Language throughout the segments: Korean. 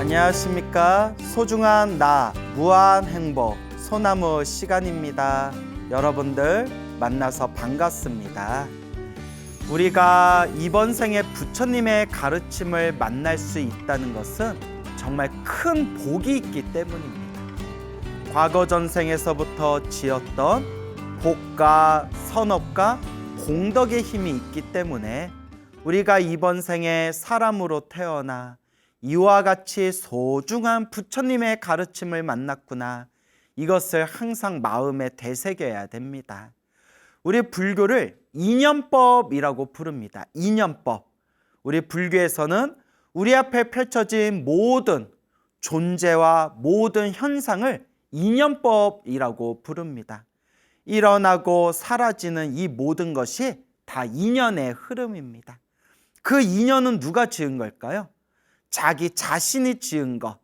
안녕하십니까. 소중한 나 무한 행복 소나무 시간입니다. 여러분들 만나서 반갑습니다. 우리가 이번 생에 부처님의 가르침을 만날 수 있다는 것은 정말 큰 복이 있기 때문입니다. 과거 전생에서부터 지었던 복과 선업과 공덕의 힘이 있기 때문에 우리가 이번 생에 사람으로 태어나 이와 같이 소중한 부처님의 가르침을 만났구나, 이것을 항상 마음에 되새겨야 됩니다. 우리 불교를 인연법이라고 부릅니다. 인연법. 우리 불교에서는 우리 앞에 펼쳐진 모든 존재와 모든 현상을 인연법이라고 부릅니다. 일어나고 사라지는 이 모든 것이 다 인연의 흐름입니다. 그 인연은 누가 지은 걸까요? 자기 자신이 지은 것,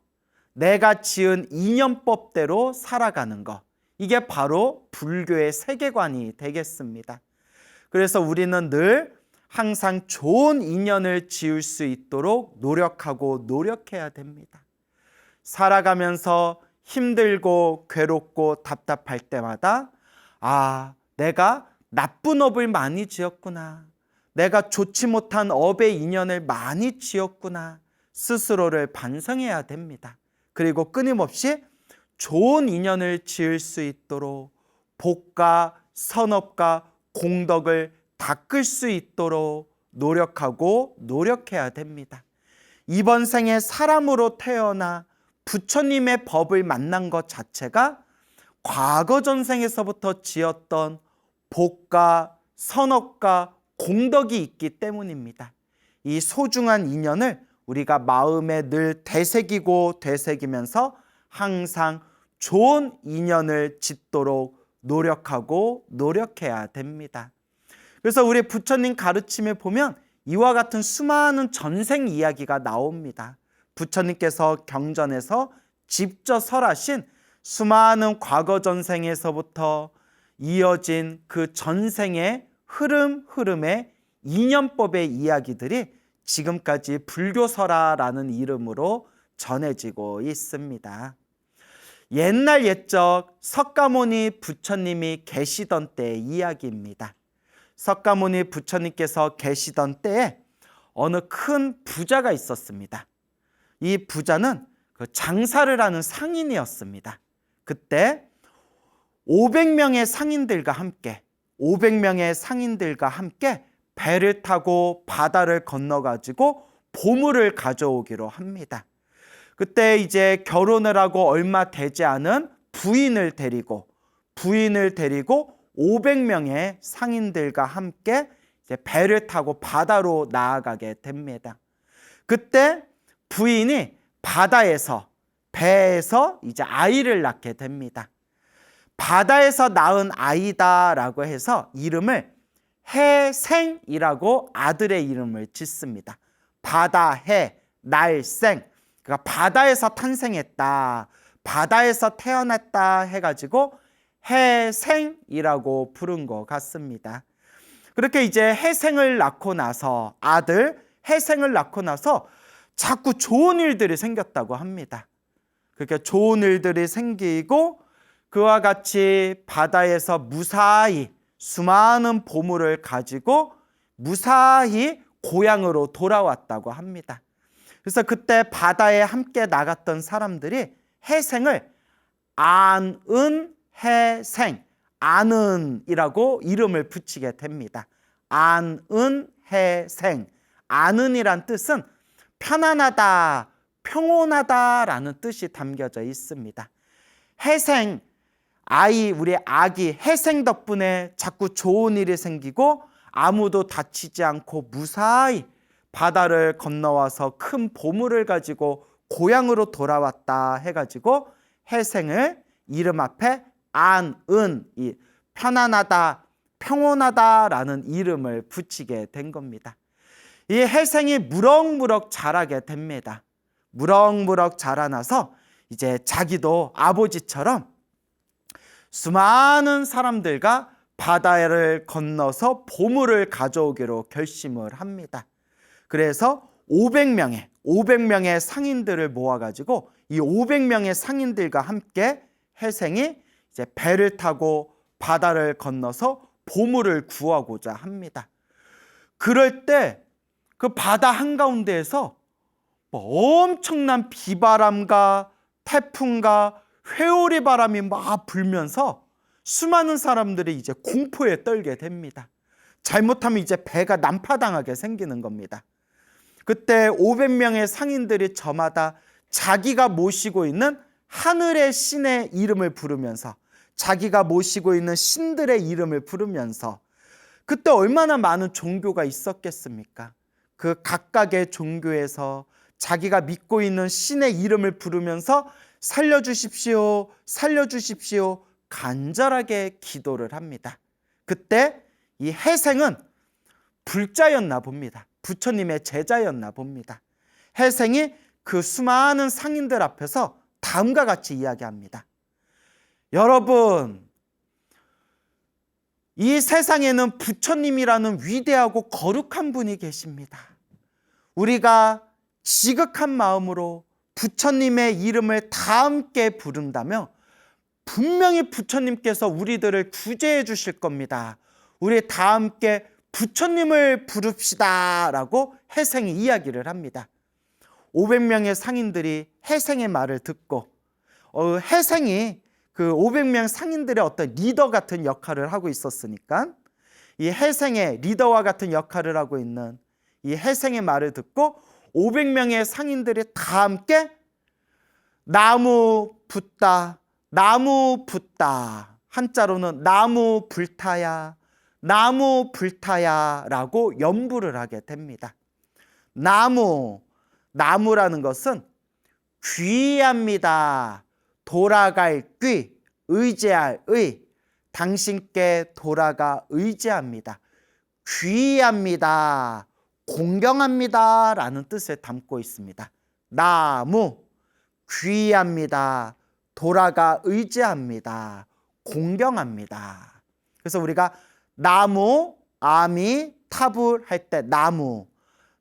내가 지은 인연법대로 살아가는 것, 이게 바로 불교의 세계관이 되겠습니다. 그래서 우리는 늘 항상 좋은 인연을 지을 수 있도록 노력하고 노력해야 됩니다. 살아가면서 힘들고 괴롭고 답답할 때마다 내가 나쁜 업을 많이 지었구나, 내가 좋지 못한 업의 인연을 많이 지었구나, 스스로를 반성해야 됩니다. 그리고 끊임없이 좋은 인연을 지을 수 있도록 복과 선업과 공덕을 닦을 수 있도록 노력하고 노력해야 됩니다. 이번 생에 사람으로 태어나 부처님의 법을 만난 것 자체가 과거 전생에서부터 지었던 복과 선업과 공덕이 있기 때문입니다. 이 소중한 인연을 우리가 마음에 늘 되새기고 되새기면서 항상 좋은 인연을 짓도록 노력하고 노력해야 됩니다. 그래서 우리 부처님 가르침에 보면 이와 같은 수많은 전생 이야기가 나옵니다. 부처님께서 경전에서 직접 설하신 수많은 과거 전생에서부터 이어진 그 전생의 흐름의 인연법의 이야기들이 지금까지 불교설화라는 이름으로 전해지고 있습니다. 옛날 옛적 석가모니 부처님이 계시던 때의 이야기입니다. 석가모니 부처님께서 계시던 때에 어느 큰 부자가 있었습니다. 이 부자는 장사를 하는 상인이었습니다. 그때 500명의 상인들과 함께 배를 타고 바다를 건너가지고 보물을 가져오기로 합니다. 그때 이제 결혼을 하고 얼마 되지 않은 부인을 데리고 500명의 상인들과 함께 이제 배를 타고 바다로 나아가게 됩니다. 그때 부인이 배에서 이제 아이를 낳게 됩니다. 바다에서 낳은 아이다라고 해서 이름을 해생이라고 아들의 이름을 짓습니다. 바다해, 날생, 그러니까 바다에서 탄생했다, 바다에서 태어났다 해가지고 해생이라고 부른 것 같습니다. 그렇게 이제 아들 해생을 낳고 나서 자꾸 좋은 일들이 생겼다고 합니다. 그렇게 좋은 일들이 생기고 그와 같이 바다에서 무사히 수많은 보물을 가지고 무사히 고향으로 돌아왔다고 합니다. 그래서 그때 바다에 함께 나갔던 사람들이 해생을 안은이라고 이름을 붙이게 됩니다. 안은해생. 안은이란 뜻은 편안하다, 평온하다라는 뜻이 담겨져 있습니다. 우리 아기 해생 덕분에 자꾸 좋은 일이 생기고 아무도 다치지 않고 무사히 바다를 건너와서 큰 보물을 가지고 고향으로 돌아왔다 해가지고 해생을 이름 앞에 편안하다, 평온하다라는 이름을 붙이게 된 겁니다. 이 해생이 무럭무럭 자라게 됩니다. 무럭무럭 자라나서 이제 자기도 아버지처럼 수많은 사람들과 바다를 건너서 보물을 가져오기로 결심을 합니다. 그래서 500명의 상인들을 모아가지고 이 500명의 상인들과 함께 혜생이 이제 배를 타고 바다를 건너서 보물을 구하고자 합니다. 그럴 때 그 바다 한가운데에서 엄청난 비바람과 태풍과 회오리 바람이 막 불면서 수많은 사람들이 이제 공포에 떨게 됩니다. 잘못하면 이제 배가 난파당하게 생기는 겁니다. 그때 500명의 상인들이 저마다 자기가 모시고 있는 하늘의 신의 이름을 부르면서, 자기가 모시고 있는 신들의 이름을 부르면서, 그때 얼마나 많은 종교가 있었겠습니까? 그 각각의 종교에서 자기가 믿고 있는 신의 이름을 부르면서 살려주십시오, 살려주십시오 간절하게 기도를 합니다. 그때 이 혜생은 불자였나 봅니다. 부처님의 제자였나 봅니다. 혜생이 그 수많은 상인들 앞에서 다음과 같이 이야기합니다. 여러분, 이 세상에는 부처님이라는 위대하고 거룩한 분이 계십니다. 우리가 지극한 마음으로 부처님의 이름을 다 함께 부른다면 분명히 부처님께서 우리들을 구제해 주실 겁니다. 우리 다 함께 부처님을 부릅시다 라고 혜생이 이야기를 합니다. 500명의 상인들이 혜생의 말을 듣고 혜생이 그 500명 상인들의 어떤 리더 같은 역할을 하고 있었으니까 이 혜생의 리더와 같은 역할을 하고 있는 이 혜생의 말을 듣고 500명의 상인들이 다 함께 나무 붓다, 나무 붓다, 한자로는 나무 불타야, 나무 불타야 라고 연부를 하게 됩니다. 나무라는 것은 귀합니다. 돌아갈 귀, 의지할 의, 당신께 돌아가 의지합니다. 귀합니다. 공경합니다 라는 뜻을 담고 있습니다. 나무, 귀합니다. 돌아가 의지합니다. 공경합니다. 그래서 우리가 나무, 아미, 타불 할 때 나무,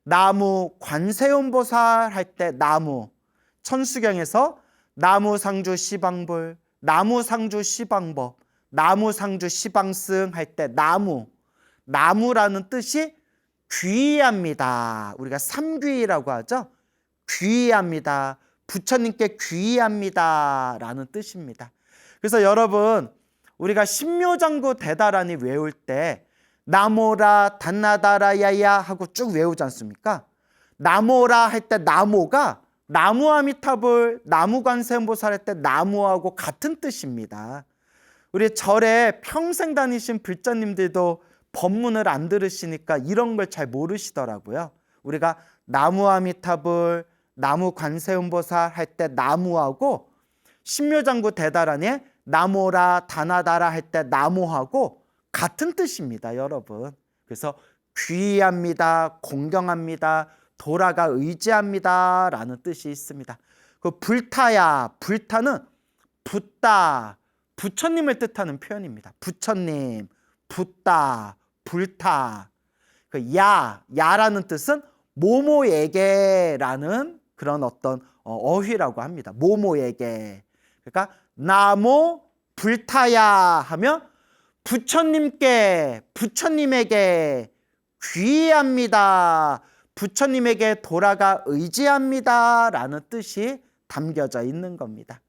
나무 관세음보살 할 때 나무, 천수경에서 나무상주 시방불, 나무상주 시방법, 나무상주 시방승 할 때 나무라는 뜻이 귀합니다. 우리가 삼귀라고 하죠. 귀합니다. 부처님께 귀합니다 라는 뜻입니다. 그래서 여러분, 우리가 신묘장구 대다란이 외울 때 나모라 단나다라야야 하고 쭉 외우지 않습니까? 나모라 할 때 나모가 나무아미타불, 나무관세음보살 할 때 나무하고 같은 뜻입니다. 우리 절에 평생 다니신 불자님들도 법문을 안 들으시니까 이런 걸 잘 모르시더라고요. 우리가 나무아미타불, 나무관세음보살 할 때 나무하고 신묘장구 대다란에 나모라 다나다라 할 때 나모하고 같은 뜻입니다, 여러분. 그래서 귀합니다, 공경합니다, 돌아가 의지합니다 라는 뜻이 있습니다. 그 불타야, 불타는 붓다, 부처님을 뜻하는 표현입니다. 부처님, 붓다, 불타. 그 야라는 뜻은 모모에게라는 그런 어떤 어휘라고 합니다. 모모에게. 그러니까 나무 불타야 하면 부처님에게 귀합니다. 부처님에게 돌아가 의지합니다 라는 뜻이 담겨져 있는 겁니다.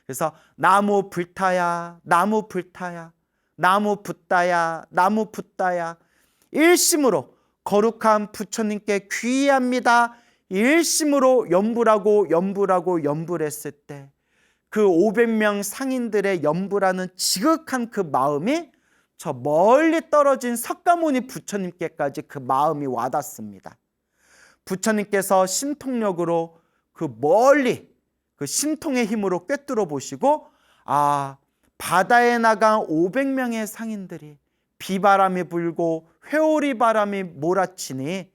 그래서 나무 불타야, 나무 불타야, 나무 붓다야, 나무 붓다야, 일심으로 거룩한 부처님께 귀합니다. 일심으로 연부를 했을 때 그 500명 상인들의 연부라는 지극한 그 마음이 저 멀리 떨어진 석가모니 부처님께까지 그 마음이 와닿습니다. 부처님께서 신통력으로 그 멀리 그 신통의 힘으로 꿰뚫어 보시고, 바다에 나간 500명의 상인들이 비바람이 불고 회오리 바람이 몰아치니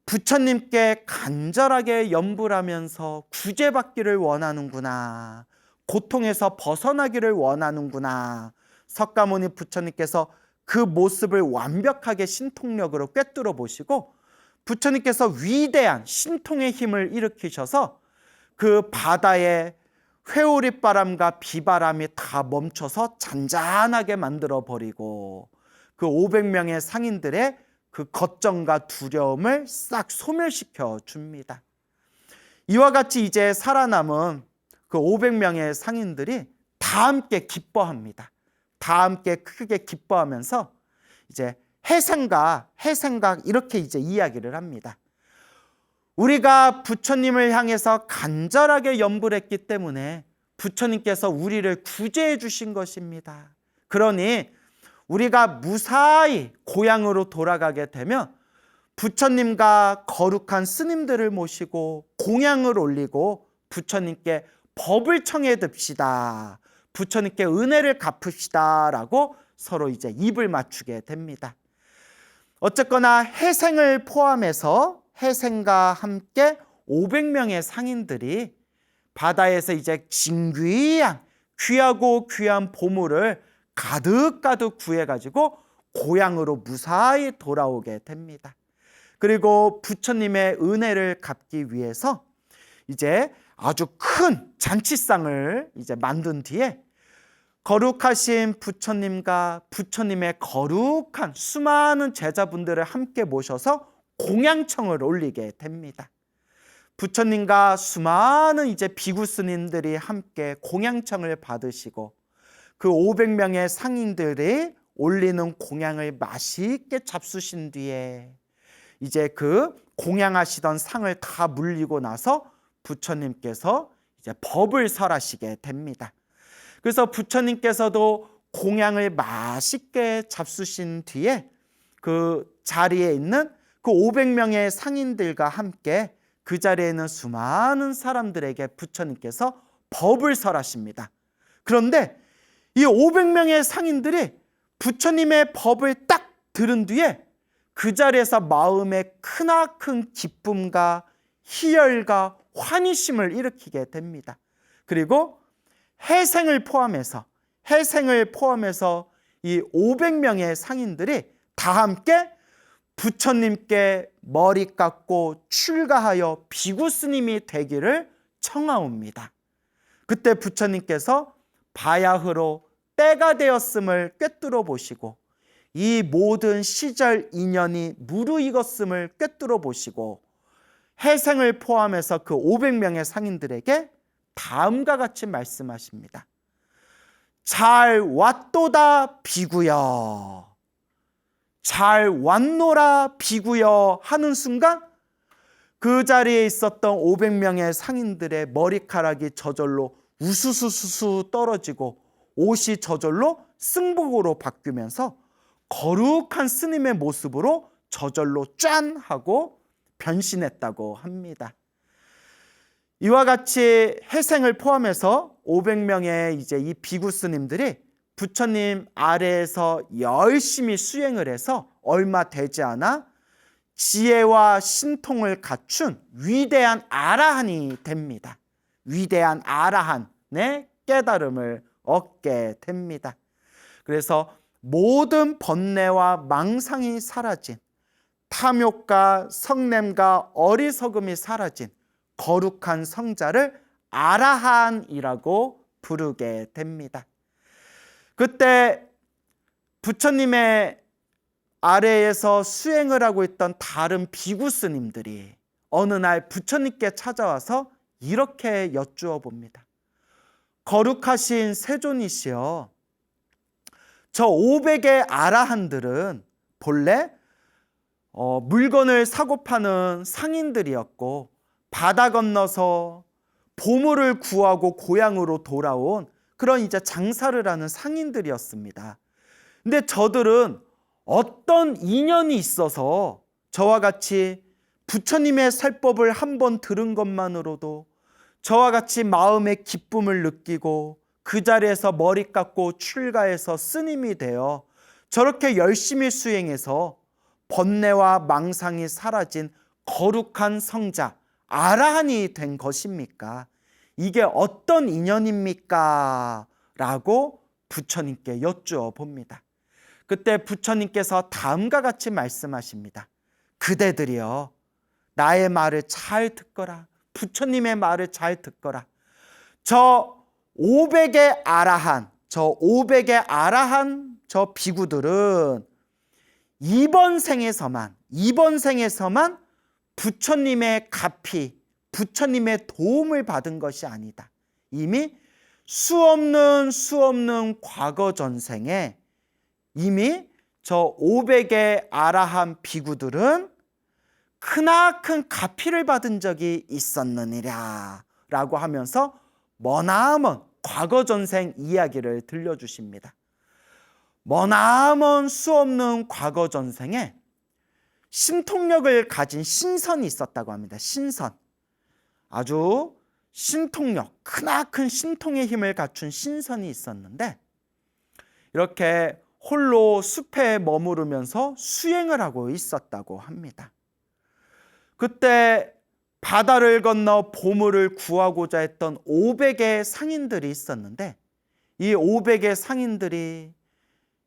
부처님께 간절하게 연불하면서 구제받기를 원하는구나, 고통에서 벗어나기를 원하는구나. 석가모니 부처님께서 그 모습을 완벽하게 신통력으로 꿰뚫어 보시고 부처님께서 위대한 신통의 힘을 일으키셔서 그 바다에 회오리바람과 비바람이 다 멈춰서 잔잔하게 만들어 버리고 그 500명의 상인들의 그 걱정과 두려움을 싹 소멸시켜 줍니다. 이와 같이 이제 살아남은 그 500명의 상인들이 다 함께 기뻐합니다. 다 함께 크게 기뻐하면서 이제 해생각 이렇게 이제 이야기를 합니다. 우리가 부처님을 향해서 간절하게 염불했기 때문에 부처님께서 우리를 구제해 주신 것입니다. 그러니 우리가 무사히 고향으로 돌아가게 되면 부처님과 거룩한 스님들을 모시고 공양을 올리고 부처님께 법을 청해 듭시다. 부처님께 은혜를 갚읍시다 라고 서로 이제 입을 맞추게 됩니다. 어쨌거나 해생을 포함해서 해생과 함께 500명의 상인들이 바다에서 이제 진귀한 귀하고 귀한 보물을 가득가득 구해가지고 고향으로 무사히 돌아오게 됩니다. 그리고 부처님의 은혜를 갚기 위해서 이제 아주 큰 잔치상을 이제 만든 뒤에 거룩하신 부처님과 부처님의 거룩한 수많은 제자분들을 함께 모셔서 공양청을 올리게 됩니다. 부처님과 수많은 이제 비구 스님들이 함께 공양청을 받으시고 그 500명의 상인들이 올리는 공양을 맛있게 잡수신 뒤에 이제 그 공양하시던 상을 다 물리고 나서 부처님께서 이제 법을 설하시게 됩니다. 그래서 부처님께서도 공양을 맛있게 잡수신 뒤에 그 자리에 있는 그 500명의 상인들과 함께 그 자리에 있는 수많은 사람들에게 부처님께서 법을 설하십니다. 그런데 이 500명의 상인들이 부처님의 법을 딱 들은 뒤에 그 자리에서 마음에 크나큰 기쁨과 희열과 환희심을 일으키게 됩니다. 그리고 해생을 포함해서 이 500명의 상인들이 다 함께 부처님께 머리 깎고 출가하여 비구 스님이 되기를 청하옵니다. 그때 부처님께서 바야흐로 때가 되었음을 꿰뚫어 보시고 이 모든 시절 인연이 무르익었음을 꿰뚫어 보시고 해생을 포함해서 그 500명의 상인들에게 다음과 같이 말씀하십니다. 잘 왔도다 비구여, 잘 왔노라 비구여 하는 순간 그 자리에 있었던 500명의 상인들의 머리카락이 저절로 우수수수수 떨어지고 옷이 저절로 승복으로 바뀌면서 거룩한 스님의 모습으로 저절로 짠 하고 변신했다고 합니다. 이와 같이 해생을 포함해서 500명의 이제 이 비구 스님들이 부처님 아래에서 열심히 수행을 해서 얼마 되지 않아 지혜와 신통을 갖춘 위대한 아라한이 됩니다. 위대한 아라한의 깨달음을 얻게 됩니다. 그래서 모든 번뇌와 망상이 사라진, 탐욕과 성냄과 어리석음이 사라진 거룩한 성자를 아라한이라고 부르게 됩니다. 그때 부처님의 아래에서 수행을 하고 있던 다른 비구 스님들이 어느 날 부처님께 찾아와서 이렇게 여쭈어 봅니다. 거룩하신 세존이시여, 저 500의 아라한들은 본래 물건을 사고 파는 상인들이었고 바다 건너서 보물을 구하고 고향으로 돌아온 그런 이제 장사를 하는 상인들이었습니다. 근데 저들은 어떤 인연이 있어서 저와 같이 부처님의 설법을 한번 들은 것만으로도 저와 같이 마음의 기쁨을 느끼고 그 자리에서 머리 깎고 출가해서 스님이 되어 저렇게 열심히 수행해서 번뇌와 망상이 사라진 거룩한 성자 아라한이 된 것입니까? 이게 어떤 인연입니까? 라고 부처님께 여쭈어 봅니다. 그때 부처님께서 다음과 같이 말씀하십니다. 그대들이여 나의 말을 잘 듣거라. 부처님의 말을 잘 듣거라. 저 500의 아라한, 저 비구들은 이번 생에서만 부처님의 가피, 부처님의 도움을 받은 것이 아니다. 이미 수없는 과거 전생에 이미 저 500의 아라한 비구들은 크나큰 가피를 받은 적이 있었느니라 라고 하면서 머나먼 과거 전생 이야기를 들려주십니다. 머나먼 수없는 과거 전생에 신통력을 가진 신선이 있었다고 합니다. 신선. 아주 신통력, 크나큰 신통의 힘을 갖춘 신선이 있었는데 이렇게 홀로 숲에 머무르면서 수행을 하고 있었다고 합니다. 그때 바다를 건너 보물을 구하고자 했던 500의 상인들이 있었는데 이 500의 상인들이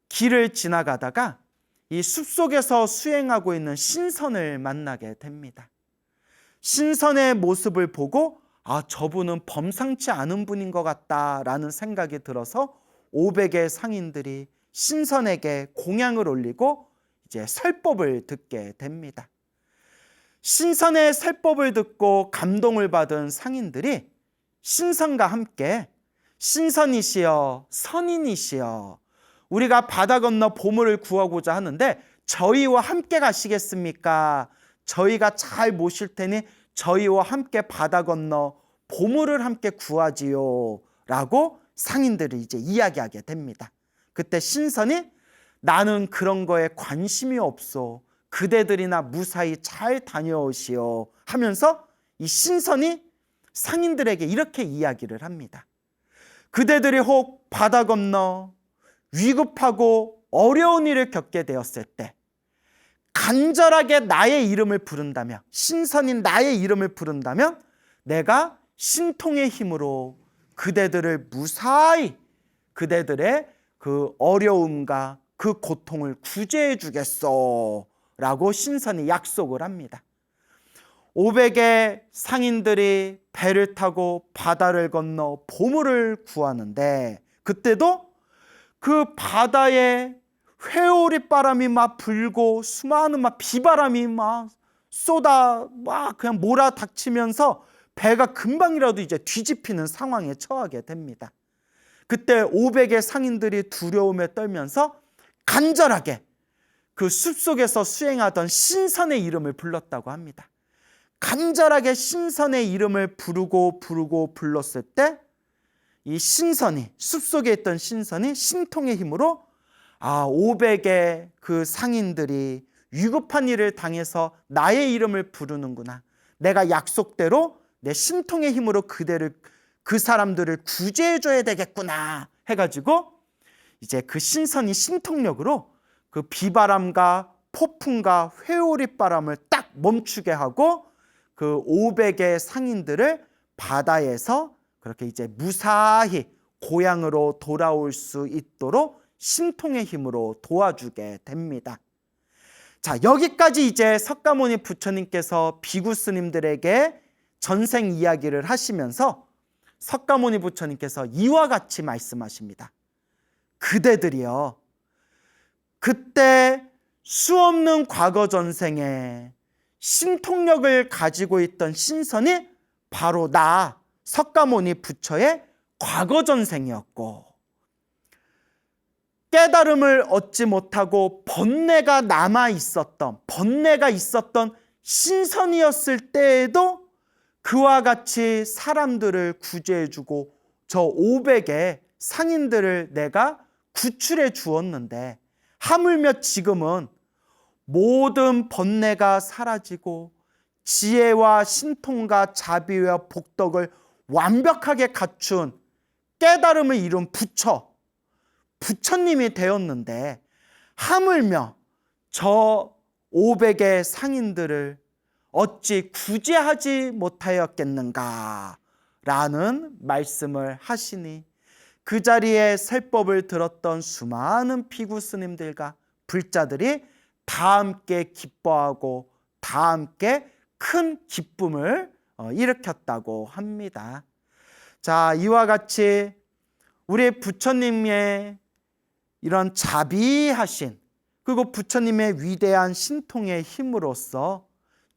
길을 지나가다가 이 숲속에서 수행하고 있는 신선을 만나게 됩니다. 신선의 모습을 보고 저분은 범상치 않은 분인 것 같다라는 생각이 들어서 500의 상인들이 신선에게 공양을 올리고 이제 설법을 듣게 됩니다. 신선의 설법을 듣고 감동을 받은 상인들이 신선과 함께 신선이시여 선인이시여 우리가 바다 건너 보물을 구하고자 하는데 저희와 함께 가시겠습니까? 저희가 잘 모실 테니 저희와 함께 바다 건너 보물을 함께 구하지요 라고 상인들이 이제 이야기하게 됩니다. 그때 신선이 나는 그런 거에 관심이 없소. 그대들이나 무사히 잘 다녀오시오 하면서 이 신선이 상인들에게 이렇게 이야기를 합니다. 그대들이 혹 바다 건너 위급하고 어려운 일을 겪게 되었을 때 간절하게 나의 이름을 부른다면 신선인 나의 이름을 부른다면 내가 신통의 힘으로 그대들을 무사히 그대들의 그 어려움과 그 고통을 구제해 주겠소 라고 신선이 약속을 합니다. 500의 상인들이 배를 타고 바다를 건너 보물을 구하는데 그때도 그 바다에 회오리 바람이 막 불고 수많은 막 비바람이 막 그냥 몰아닥치면서 배가 금방이라도 이제 뒤집히는 상황에 처하게 됩니다. 그때 500의 상인들이 두려움에 떨면서 간절하게 그 숲속에서 수행하던 신선의 이름을 불렀다고 합니다. 간절하게 신선의 이름을 부르고 불렀을 때 이 신선이 숲속에 있던 신선이 신통의 힘으로 500의 그 상인들이 위급한 일을 당해서 나의 이름을 부르는구나. 내가 약속대로 내 신통의 힘으로 그 사람들을 구제해 줘야 되겠구나 해가지고 이제 그 신선이 신통력으로 그 비바람과 폭풍과 회오리 바람을 딱 멈추게 하고 그 500의 상인들을 바다에서 그렇게 이제 무사히 고향으로 돌아올 수 있도록 신통의 힘으로 도와주게 됩니다. 자, 여기까지 이제 석가모니 부처님께서 비구 스님들에게 전생 이야기를 하시면서 석가모니 부처님께서 이와 같이 말씀하십니다. 그대들이여 그때 수없는 과거 전생에 신통력을 가지고 있던 신선이 바로 나 석가모니 부처의 과거 전생이었고 깨달음을 얻지 못하고 번뇌가 있었던 신선이었을 때에도 그와 같이 사람들을 구제해주고 저 500의 상인들을 내가 구출해 주었는데 하물며 지금은 모든 번뇌가 사라지고 지혜와 신통과 자비와 복덕을 완벽하게 갖춘 깨달음을 이룬 부처님이 되었는데 하물며 저 500의 상인들을 어찌 구제하지 못하였겠는가 라는 말씀을 하시니 그 자리에 설법을 들었던 수많은 비구 스님들과 불자들이 다 함께 기뻐하고 다 함께 큰 기쁨을 일으켰다고 합니다. 자, 이와 같이 우리 부처님의 이런 자비하신, 그리고 부처님의 위대한 신통의 힘으로써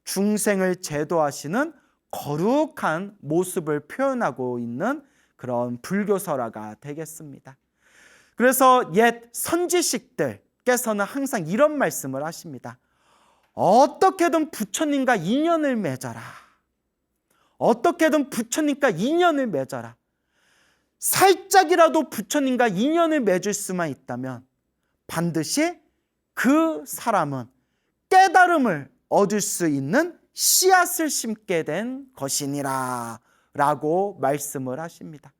중생을 제도하시는 거룩한 모습을 표현하고 있는 그런 불교설화가 되겠습니다. 그래서 옛 선지식들께서는 항상 이런 말씀을 하십니다. 어떻게든 부처님과 인연을 맺어라. 어떻게든 부처님과 인연을 맺어라. 살짝이라도 부처님과 인연을 맺을 수만 있다면 반드시 그 사람은 깨달음을 얻을 수 있는 씨앗을 심게 된 것이니라 라고 말씀을 하십니다.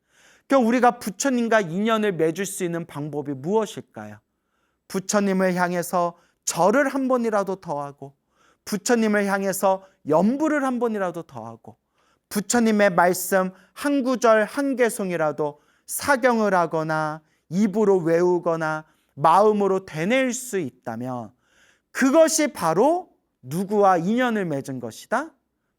그럼 우리가 부처님과 인연을 맺을 수 있는 방법이 무엇일까요? 부처님을 향해서 절을 한 번이라도 더 하고, 부처님을 향해서 염불을 한 번이라도 더 하고, 부처님의 말씀 한 구절 한 개송이라도 사경을 하거나 입으로 외우거나 마음으로 되뇌일 수 있다면 그것이 바로 누구와 인연을 맺은 것이다?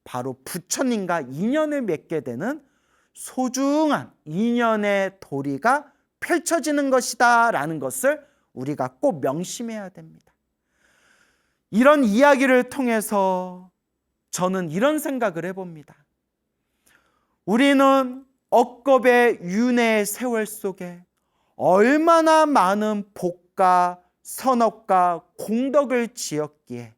바로 부처님과 인연을 맺게 되는 소중한 인연의 도리가 펼쳐지는 것이다 라는 것을 우리가 꼭 명심해야 됩니다. 이런 이야기를 통해서 저는 이런 생각을 해봅니다. 우리는 억겁의 윤회의 세월 속에 얼마나 많은 복과 선업과 공덕을 지었기에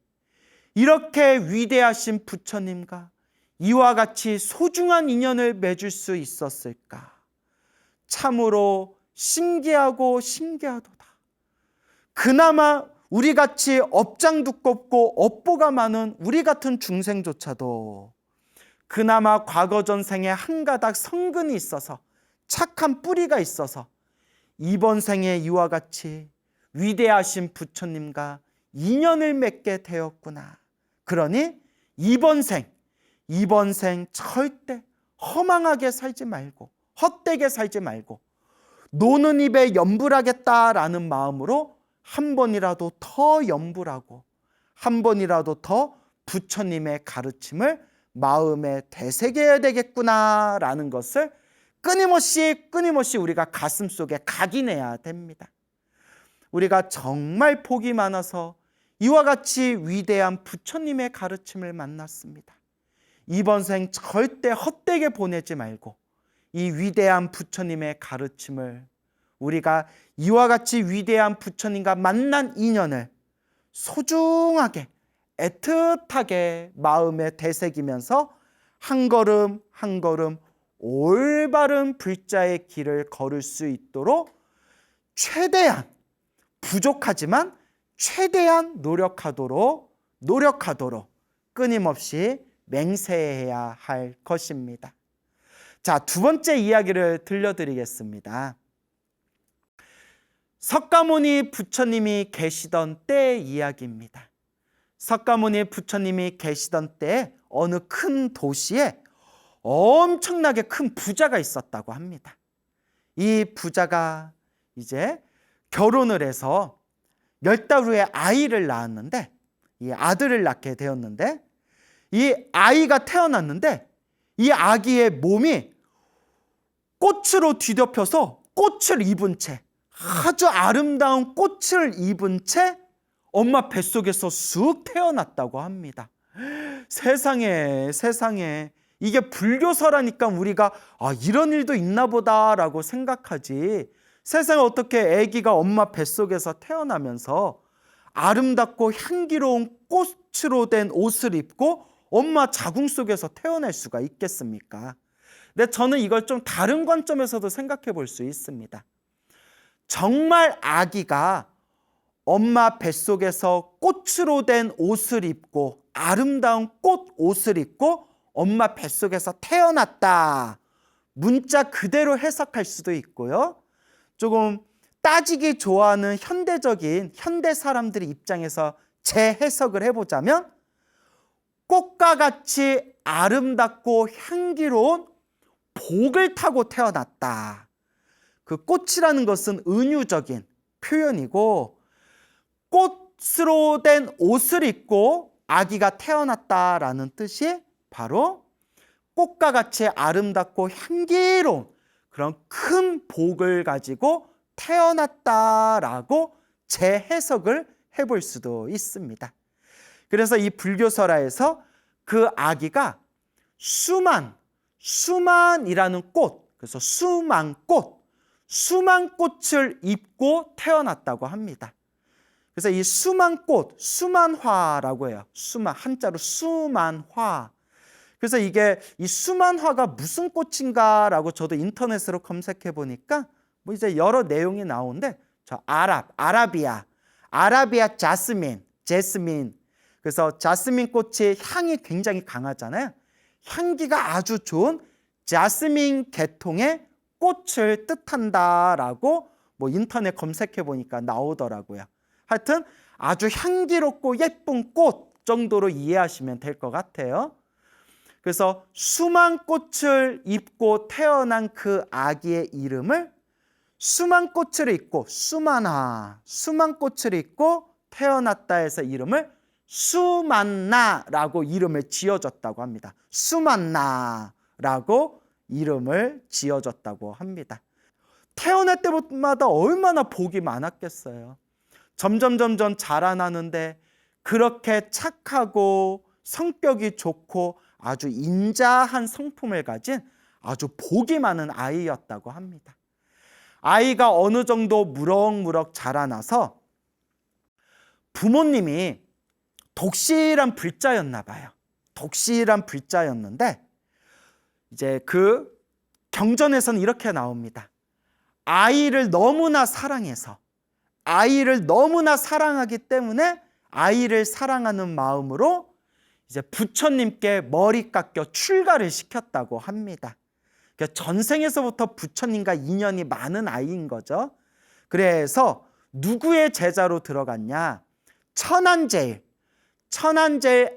이렇게 위대하신 부처님과 이와 같이 소중한 인연을 맺을 수 있었을까? 참으로 신기하고 신기하도다. 그나마 우리같이 업장 두껍고 업보가 많은 우리 같은 중생조차도 그나마 과거 전생에 한 가닥 성근이 있어서, 착한 뿌리가 있어서 이번 생에 이와 같이 위대하신 부처님과 인연을 맺게 되었구나. 그러니 이번 생 절대 허망하게 살지 말고, 헛되게 살지 말고 노는 입에 염불하겠다라는 마음으로 한 번이라도 더 염불하고 한 번이라도 더 부처님의 가르침을 마음에 되새겨야 되겠구나라는 것을 끊임없이 우리가 가슴속에 각인해야 됩니다. 우리가 정말 복이 많아서 이와 같이 위대한 부처님의 가르침을 만났습니다. 이번 생 절대 헛되게 보내지 말고 이 위대한 부처님의 가르침을, 우리가 이와 같이 위대한 부처님과 만난 인연을 소중하게 애틋하게 마음에 되새기면서 한 걸음 한 걸음 올바른 불자의 길을 걸을 수 있도록 최대한, 부족하지만 최대한 노력하도록 끊임없이 맹세해야 할 것입니다. 자, 두 번째 이야기를 들려드리겠습니다. 석가모니 부처님이 계시던 때의 이야기입니다. 석가모니 부처님이 계시던 때에 어느 큰 도시에 엄청나게 큰 부자가 있었다고 합니다. 이 부자가 이제 결혼을 해서 10달 후에 아이를 낳았는데, 이 아들을 낳게 되었는데, 이 아이가 태어났는데 이 아기의 몸이 꽃으로 뒤덮여서 꽃을 입은 채, 아주 아름다운 꽃을 입은 채 엄마 뱃속에서 쑥 태어났다고 합니다. 세상에 이게 불교설하니까 우리가 이런 일도 있나 보다라고 생각하지, 세상에 어떻게 아기가 엄마 뱃속에서 태어나면서 아름답고 향기로운 꽃으로 된 옷을 입고 엄마 자궁 속에서 태어날 수가 있겠습니까? 근데 저는 이걸 좀 다른 관점에서도 생각해 볼 수 있습니다. 정말 아기가 엄마 뱃속에서 꽃으로 된 옷을 입고, 아름다운 꽃 옷을 입고 엄마 뱃속에서 태어났다, 문자 그대로 해석할 수도 있고요, 조금 따지기 좋아하는 현대 사람들의 입장에서 재해석을 해보자면 꽃과 같이 아름답고 향기로운 복을 타고 태어났다. 그 꽃이라는 것은 은유적인 표현이고, 꽃으로 된 옷을 입고 아기가 태어났다라는 뜻이 바로 꽃과 같이 아름답고 향기로운 그런 큰 복을 가지고 태어났다라고 재해석을 해볼 수도 있습니다. 그래서 이 불교설화에서 그 아기가 수만이라는 꽃, 그래서 수만 꽃을 입고 태어났다고 합니다. 그래서 이 수만꽃, 수만화라고 해요. 한자로 수만화. 그래서 이게 이 수만화가 무슨 꽃인가라고 저도 인터넷으로 검색해 보니까 뭐 이제 여러 내용이 나오는데 아라비아 제스민. 그래서 자스민 꽃이 향이 굉장히 강하잖아요. 향기가 아주 좋은 자스민 계통의 꽃을 뜻한다라고 뭐 인터넷 검색해 보니까 나오더라고요. 하여튼 아주 향기롭고 예쁜 꽃 정도로 이해하시면 될 것 같아요. 그래서 수만 꽃을 입고 태어난 그 아기의 이름을 수만 꽃을 입고 수만 꽃을 입고 태어났다 해서 이름을 수만나라고 이름을 지어줬다고 합니다. 수만나라고 이름을 지어줬다고 합니다. 태어날 때마다 얼마나 복이 많았겠어요. 점점 자라나는데 그렇게 착하고 성격이 좋고 아주 인자한 성품을 가진 아주 복이 많은 아이였다고 합니다. 아이가 어느 정도 무럭무럭 자라나서 부모님이 독실한 불자였나 봐요. 독실한 불자였는데 이제 그 경전에서는 이렇게 나옵니다. 아이를 너무나 사랑하기 때문에 아이를 사랑하는 마음으로 이제 부처님께 머리 깎여 출가를 시켰다고 합니다. 그러니까 전생에서부터 부처님과 인연이 많은 아이인 거죠. 그래서 누구의 제자로 들어갔냐? 천안제일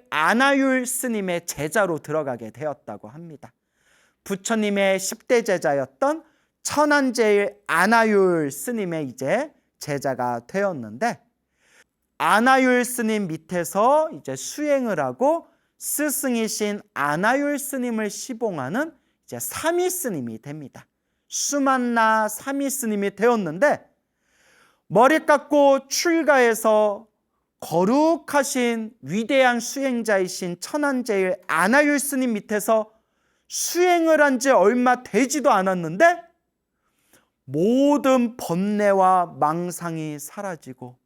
아나율 스님의 제자로 들어가게 되었다고 합니다. 부처님의 10대 제자였던 천안제일 아나율 스님의 이제 제자가 되었는데, 아나율 스님 밑에서 이제 수행을 하고 스승이신 아나율 스님을 시봉하는 이제 삼위 스님이 됩니다. 수만나 삼위 스님이 되었는데, 머리 깎고 출가해서 거룩하신 위대한 수행자이신 천안제일 아나율 스님 밑에서 수행을 한 지 얼마 되지도 않았는데 모든 번뇌와 망상이 사라지고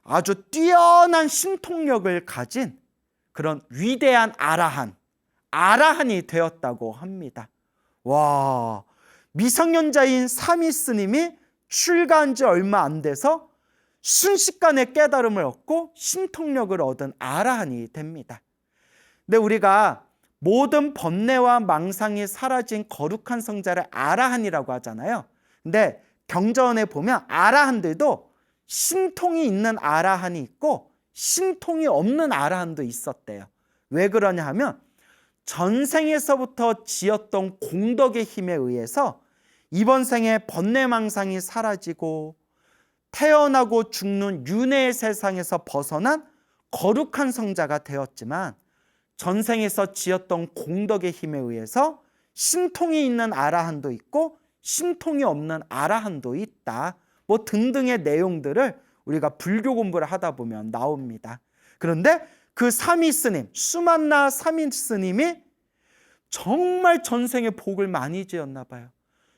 아주 뛰어난 신통력을 가진 그런 위대한 아라한이 되었다고 합니다. 와, 미성년자인 삼위 스님이 출가한 지 얼마 안 돼서 순식간에 깨달음을 얻고 신통력을 얻은 아라한이 됩니다. 근데 우리가 모든 번뇌와 망상이 사라진 거룩한 성자를 아라한이라고 하잖아요. 근데 경전에 보면 아라한들도 신통이 있는 아라한이 있고 신통이 없는 아라한도 있었대요. 왜 그러냐 하면 전생에서부터 지었던 공덕의 힘에 의해서 이번 생에 번뇌망상이 사라지고 태어나고 죽는 윤회의 세상에서 벗어난 거룩한 성자가 되었지만, 전생에서 지었던 공덕의 힘에 의해서 신통이 있는 아라한도 있고 신통이 없는 아라한도 있다, 뭐 등등의 내용들을 우리가 불교 공부를 하다 보면 나옵니다. 그런데 그 삼위 스님, 수만나 삼위 스님이 정말 전생에 복을 많이 지었나 봐요.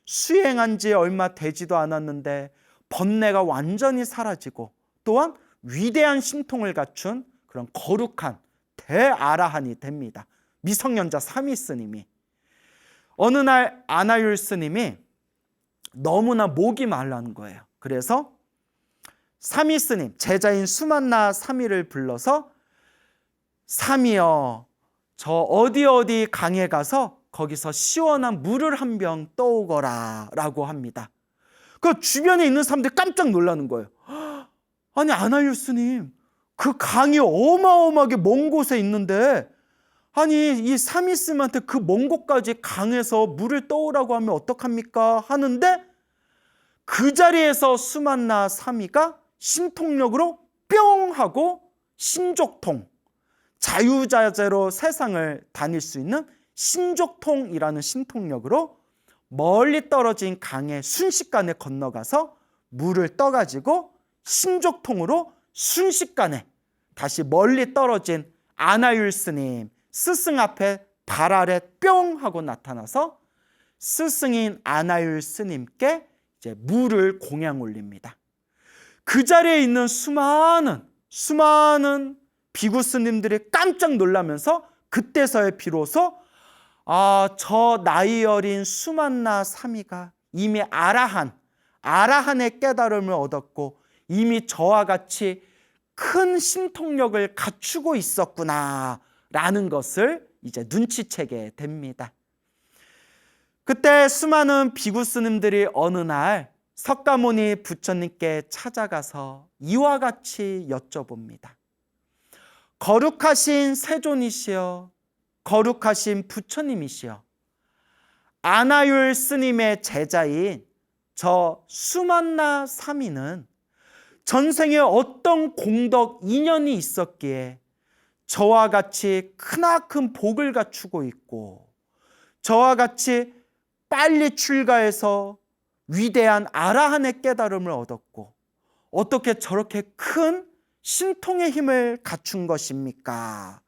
수행한 지 얼마 되지도 않았는데 번뇌가 완전히 사라지고 또한 위대한 신통을 갖춘 그런 거룩한 대아라한이 됩니다. 미성년자 삼위 스님이. 어느 날 아나율 스님이 너무나 목이 말라는 거예요. 그래서 삼위 스님, 제자인 수만나 삼위를 불러서 삼위여, 저 어디 강에 가서 거기서 시원한 물을 한 병 떠오거라 라고 합니다. 그 주변에 있는 사람들이 깜짝 놀라는 거예요. 아니, 아나율 스님, 그 강이 어마어마하게 먼 곳에 있는데 아니 이 삼위 스님한테 그 먼 곳까지 강에서 물을 떠오라고 하면 어떡합니까? 하는데 그 자리에서 수만나 삼위가 신통력으로 뿅 하고 신족통, 자유자재로 세상을 다닐 수 있는 신족통이라는 신통력으로 멀리 떨어진 강에 순식간에 건너가서 물을 떠가지고 신족통으로 순식간에 다시 멀리 떨어진 아나율 스님 스승 앞에 발 아래 뿅 하고 나타나서 스승인 아나율 스님께 이제 물을 공양 올립니다. 그 자리에 있는 수많은 비구 스님들이 깜짝 놀라면서 그때서야 비로소 저 나이 어린 수만나 사미가 이미 아라한의 깨달음을 얻었고 이미 저와 같이 큰 신통력을 갖추고 있었구나라는 것을 이제 눈치채게 됩니다. 그때 수많은 비구 스님들이 어느 날 석가모니 부처님께 찾아가서 이와 같이 여쭤봅니다. 거룩하신 세존이시여, 거룩하신 부처님이시여, 아나율 스님의 제자인 저 수만나 사미는 전생에 어떤 공덕 인연이 있었기에 저와 같이 크나큰 복을 갖추고 있고 저와 같이 빨리 출가해서 위대한 아라한의 깨달음을 얻었고 어떻게 저렇게 큰 신통의 힘을 갖춘 것입니까?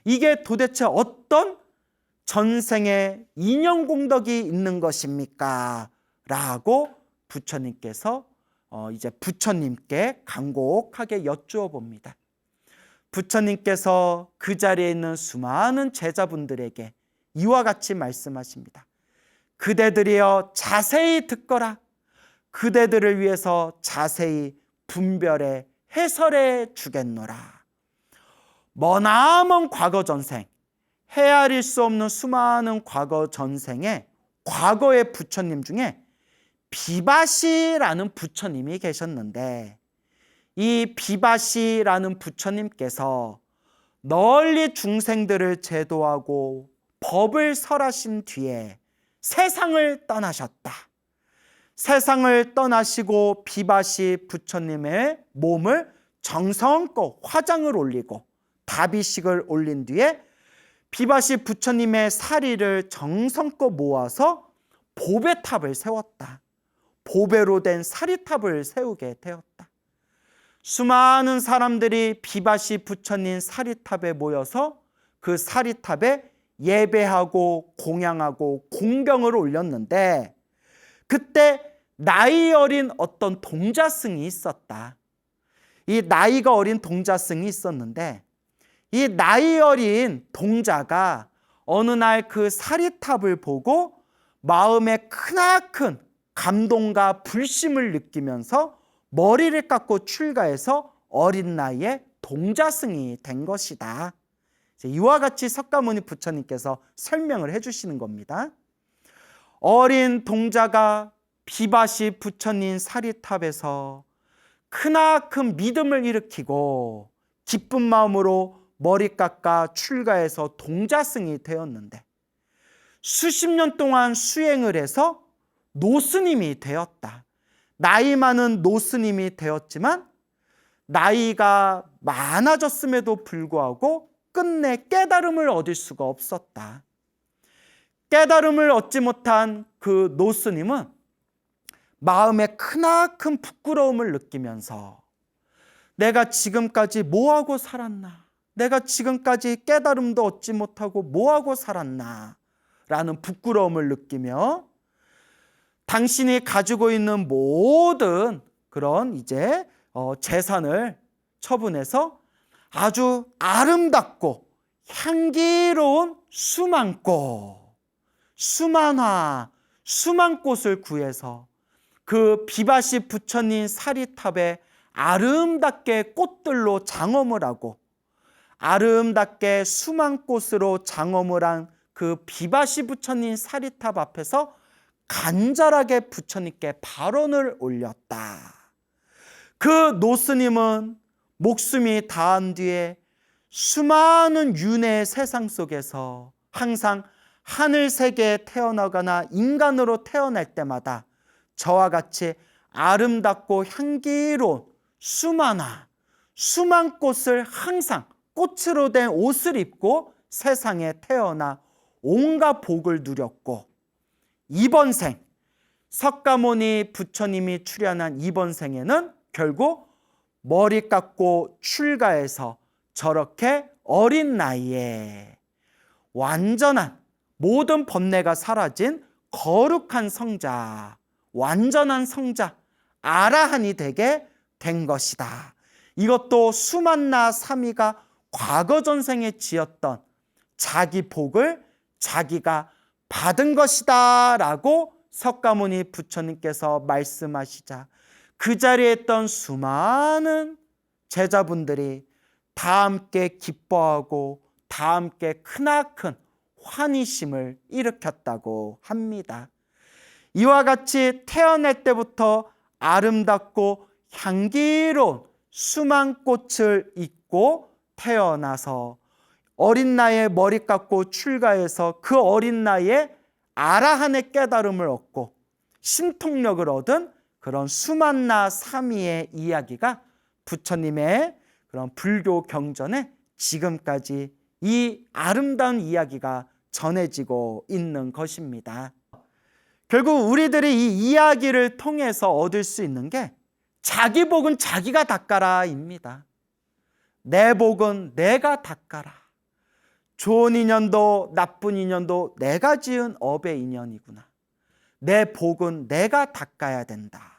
이게 도대체 어떤 전생의 인연 공덕이 있는 것입니까? 라고 부처님께서 이제 부처님께 간곡하게 여쭈어 봅니다. 부처님께서 그 자리에 있는 수많은 제자분들에게 이와 같이 말씀하십니다. 그대들이여 자세히 듣거라. 그대들을 위해서 자세히 분별해 해설해 주겠노라. 머나먼 과거 전생, 헤아릴 수 없는 수많은 과거 전생에 과거의 부처님 중에 비바시라는 부처님이 계셨는데 이 비바시라는 부처님께서 널리 중생들을 제도하고 법을 설하신 뒤에 세상을 떠나셨다. 세상을 떠나시고 비바시 부처님의 몸을 정성껏 화장을 올리고 다비식을 올린 뒤에 비바시 부처님의 사리를 정성껏 모아서 보배탑을 세웠다. 보배로 된 사리탑을 세우게 되었다. 수많은 사람들이 비바시 부처님 사리탑에 모여서 그 사리탑에 예배하고 공양하고 공경을 올렸는데 그때 나이 어린 어떤 동자승이 있었다. 이 나이가 어린 동자승이 있었는데 이 나이 어린 동자가 어느 날 그 사리탑을 보고 마음에 크나큰 감동과 불심을 느끼면서 머리를 깎고 출가해서 어린 나이에 동자승이 된 것이다. 이와 같이 석가모니 부처님께서 설명을 해주시는 겁니다. 어린 동자가 비바시 부처님 사리탑에서 크나큰 믿음을 일으키고 기쁜 마음으로 머리 깎아 출가해서 동자승이 되었는데 수십 년 동안 수행을 해서 노스님이 되었다. 나이 많은 노스님이 되었지만 나이가 많아졌음에도 불구하고 끝내 깨달음을 얻을 수가 없었다. 깨달음을 얻지 못한 그 노스님은 마음에 크나큰 부끄러움을 느끼면서 내가 지금까지 뭐하고 살았나? 내가 지금까지 깨달음도 얻지 못하고 뭐하고 살았나? 라는 부끄러움을 느끼며 당신이 가지고 있는 모든 그런 이제 재산을 처분해서 아주 아름답고 향기로운 수만꽃, 수만꽃을 구해서 그 비바시 부처님 사리탑에 아름답게 꽃들로 장엄을 하고 아름답게 수만꽃으로 장엄을 한 그 비바시 부처님 사리탑 앞에서 간절하게 부처님께 발언을 올렸다. 그 노스님은 목숨이 다한 뒤에 수많은 윤회의 세상 속에서 항상 하늘 세계에 태어나거나 인간으로 태어날 때마다 저와 같이 아름답고 향기로운 수만꽃을 항상 꽃으로 된 옷을 입고 세상에 태어나 온갖 복을 누렸고, 이번 생, 석가모니 부처님이 출연한 이번 생에는 결국 머리 깎고 출가해서 저렇게 어린 나이에 완전한 모든 번뇌가 사라진 거룩한 성자, 완전한 성자, 아라한이 되게 된 것이다. 이것도 수만나 사미가 과거 전생에 지었던 자기 복을 자기가 받은 것이다 라고 석가모니 부처님께서 말씀하시자 그 자리에 있던 수많은 제자분들이 다 함께 기뻐하고 다 함께 크나큰 환희심을 일으켰다고 합니다. 이와 같이 태어날 때부터 아름답고 향기로운 수만 꽃을 입고 태어나서 어린 나이에 머리 깎고 출가해서 그 어린 나이에 아라한의 깨달음을 얻고 신통력을 얻은 그런 수만나 사미의 이야기가 부처님의 그런 불교 경전에 지금까지 이 아름다운 이야기가 전해지고 있는 것입니다. 결국 우리들이 이 이야기를 통해서 얻을 수 있는 게 자기 복은 자기가 닦아라입니다. 내 복은 내가 닦아라. 좋은 인연도 나쁜 인연도 내가 지은 업의 인연이구나. 내 복은 내가 닦아야 된다.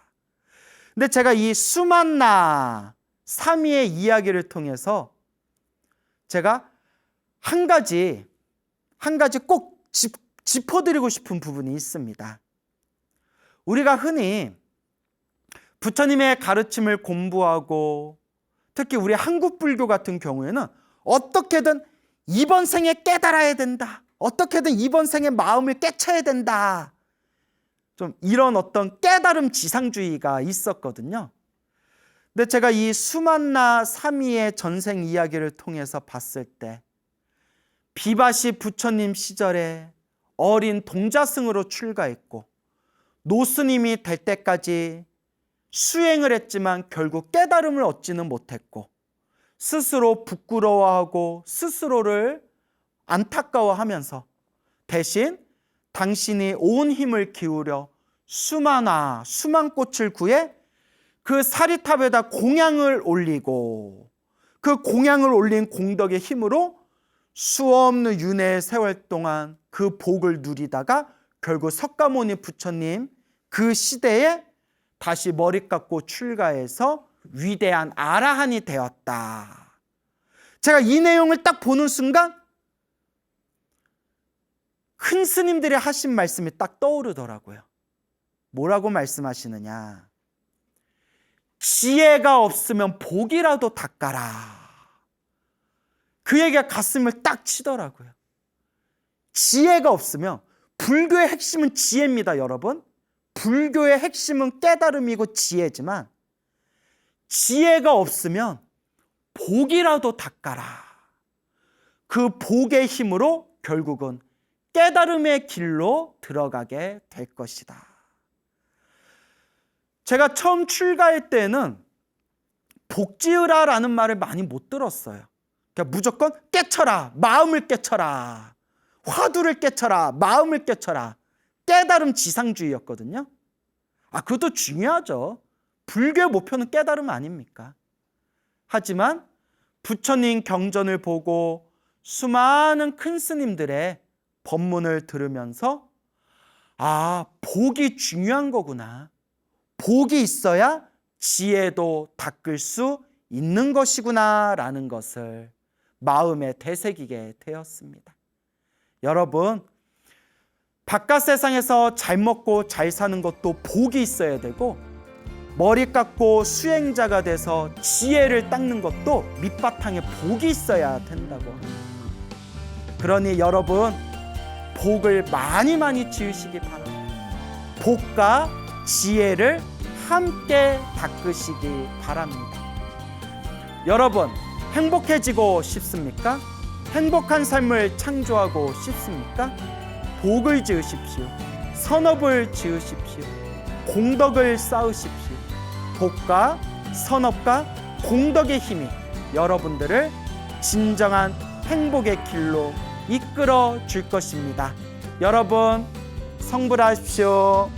근데 제가 이 수만나 사미의 이야기를 통해서 제가 한 가지 꼭 짚어드리고 싶은 부분이 있습니다. 우리가 흔히 부처님의 가르침을 공부하고 특히 우리 한국 불교 같은 경우에는 어떻게든 이번 생에 깨달아야 된다. 어떻게든 이번 생에 마음을 깨쳐야 된다. 좀 이런 어떤 깨달음 지상주의가 있었거든요. 근데 제가 이 수만나 사미의 전생 이야기를 통해서 봤을 때 비바시 부처님 시절에 어린 동자승으로 출가했고 노스님이 될 때까지 수행을 했지만 결국 깨달음을 얻지는 못했고 스스로 부끄러워하고 스스로를 안타까워하면서 대신 당신이 온 힘을 기울여 수만 꽃을 구해 그 사리탑에다 공양을 올리고 그 공양을 올린 공덕의 힘으로 수없는 윤회의 세월 동안 그 복을 누리다가 결국 석가모니 부처님 그 시대에 다시 머리 깎고 출가해서 위대한 아라한이 되었다. 제가 이 내용을 딱 보는 순간 큰 스님들이 하신 말씀이 딱 떠오르더라고요. 뭐라고 말씀하시느냐. 지혜가 없으면 복이라도 닦아라. 그 얘기가 가슴을 딱 치더라고요. 지혜가 없으면, 불교의 핵심은 지혜입니다, 여러분. 불교의 핵심은 깨달음이고 지혜지만 지혜가 없으면 복이라도 닦아라. 그 복의 힘으로 결국은 깨달음의 길로 들어가게 될 것이다. 제가 처음 출가할 때는 복지으라라는 말을 많이 못 들었어요. 그러니까 무조건 깨쳐라, 마음을 깨쳐라, 화두를 깨쳐라, 마음을 깨쳐라. 깨달음 지상주의였거든요. 그것도 중요하죠. 불교의 목표는 깨달음 아닙니까? 하지만 부처님 경전을 보고 수많은 큰 스님들의 법문을 들으면서 복이 중요한 거구나. 복이 있어야 지혜도 닦을 수 있는 것이구나 라는 것을 마음에 되새기게 되었습니다. 여러분, 바깥 세상에서 잘 먹고 잘 사는 것도 복이 있어야 되고 머리 깎고 수행자가 돼서 지혜를 닦는 것도 밑바탕에 복이 있어야 된다고 합니다. 그러니 여러분, 복을 많이 지으시기 바랍니다. 복과 지혜를 함께 닦으시기 바랍니다. 여러분, 행복해지고 싶습니까? 행복한 삶을 창조하고 싶습니까? 복을 지으십시오. 선업을 지으십시오. 공덕을 쌓으십시오. 복과 선업과 공덕의 힘이 여러분들을 진정한 행복의 길로 이끌어 줄 것입니다. 여러분, 성불하십시오.